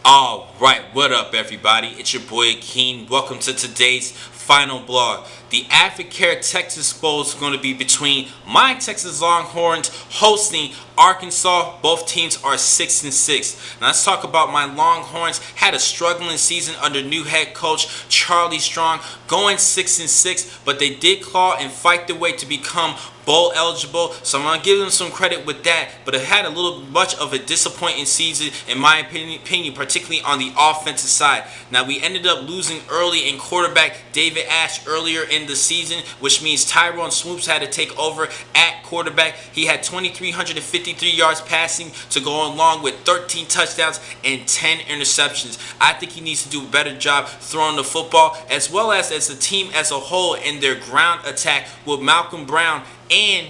Alright, what up everybody? It's your boy Keen. Welcome to today's final blog. The Advocare Texas Bowl is going to be between my Texas Longhorns hosting Arkansas. Both teams are 6-6. Now let's talk about my Longhorns. Had a struggling season under new head coach Charlie Strong, going 6-6, but they did claw and fight their way to become bowl eligible, so I'm going to give them some credit with that, but it had a little much of a disappointing season in my opinion, particularly on the offensive side. Now we ended up losing early in quarterback David Ash earlier in the season, which means Tyrone Swoops had to take over at quarterback. He had 2,353 yards passing to go along with 13 touchdowns and 10 interceptions. I think he needs to do a better job throwing the football, as well as the team as a whole in their ground attack with Malcolm Brown and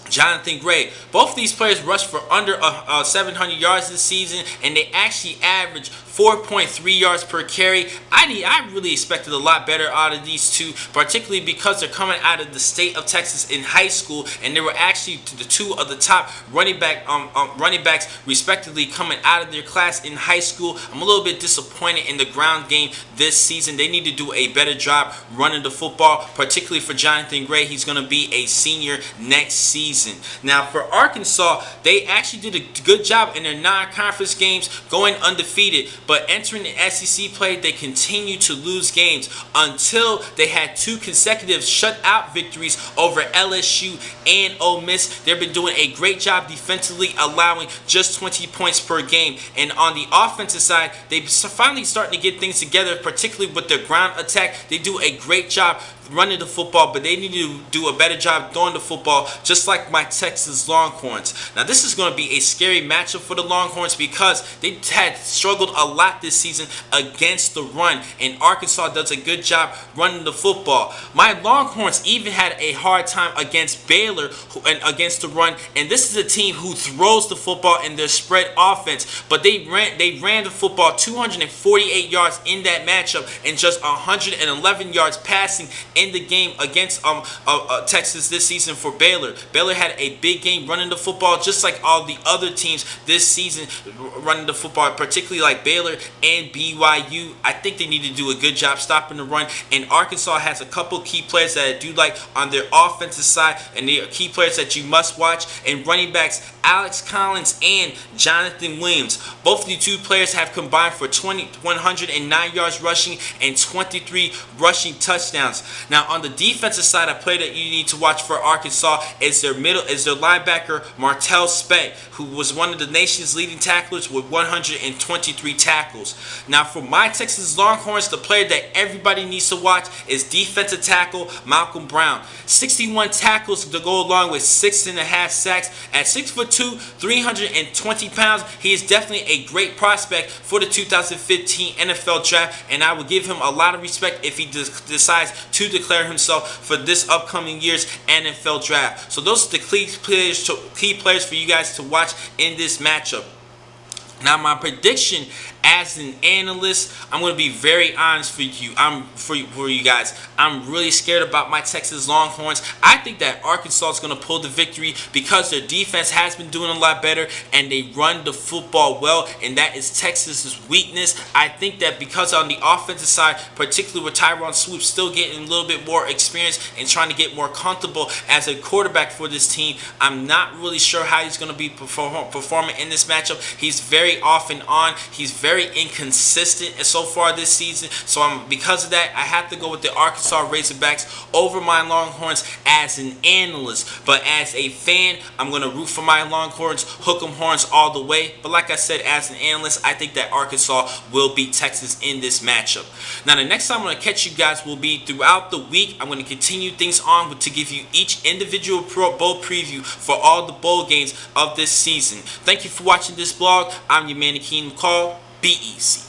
Jonathan Gray. Both of these players rushed for under 700 yards this season, and they actually averaged 4.3 yards per carry. I really expected a lot better out of these two, particularly because they're coming out of the state of Texas in high school, and they were actually the two of the top running backs respectively coming out of their class in high school. I'm a little bit disappointed in the ground game this season. They need to do a better job running the football, particularly for Jonathan Gray. He's going to be a senior next season. Now for Arkansas, they actually did a good job in their non-conference games, going undefeated. But entering the SEC play, they continued to lose games until they had two consecutive shutout victories over LSU and Ole Miss. They've been doing a great job defensively, allowing just 20 points per game. And on the offensive side, they finally starting to get things together, particularly with their ground attack. They do a great job running the football, but they need to do a better job throwing the football, just like my Texas Longhorns. Now this is going to be a scary matchup for the Longhorns because they had struggled a lot this season against the run, and Arkansas does a good job running the football. My Longhorns even had a hard time against Baylor and against the run, and this is a team who throws the football in their spread offense, but they ran the football 248 yards in that matchup and just 111 yards passing in the game against Texas this season for Baylor. Baylor had a big game running the football, just like all the other teams this season running the football, particularly like Baylor and BYU. I think they need to do a good job stopping the run, and Arkansas has a couple key players that I do like on their offensive side, and they are key players that you must watch, and running backs Alex Collins and Jonathan Williams. Both of the two players have combined for 109 yards rushing and 23 rushing touchdowns. Now on the defensive side, a player that you need to watch for Arkansas is their linebacker Martell Speck, who was one of the nation's leading tacklers with 123 tackles. Now for my Texas Longhorns, the player that everybody needs to watch is defensive tackle Malcolm Brown. 61 tackles to go along with 6.5 sacks. At 6'2", 320 pounds, he is definitely a great prospect for the 2015 NFL Draft, and I will give him a lot of respect if he decides to declare himself for this upcoming year's NFL Draft. So those are the key players for you guys to watch in this matchup. Now my prediction as an analyst, I'm going to be very honest for you. For you guys, I'm really scared about my Texas Longhorns. I think that Arkansas is going to pull the victory because their defense has been doing a lot better and they run the football well, and that is Texas's weakness. I think that because on the offensive side, particularly with Tyrone Swoops still getting a little bit more experience and trying to get more comfortable as a quarterback for this team, I'm not really sure how he's going to be performing in this matchup. He's very off and on. He's very inconsistent so far this season, so because of that, I have to go with the Arkansas Razorbacks over my Longhorns as an analyst. But as a fan, I'm going to root for my Longhorns, hook 'em horns all the way. But like I said, as an analyst, I think that Arkansas will beat Texas in this matchup. Now the next time I'm going to catch you guys will be throughout the week. I'm going to continue things on to give you each individual bowl preview for all the bowl games of this season. Thank you for watching this blog. I'm your man, Akeem McCall. Be easy.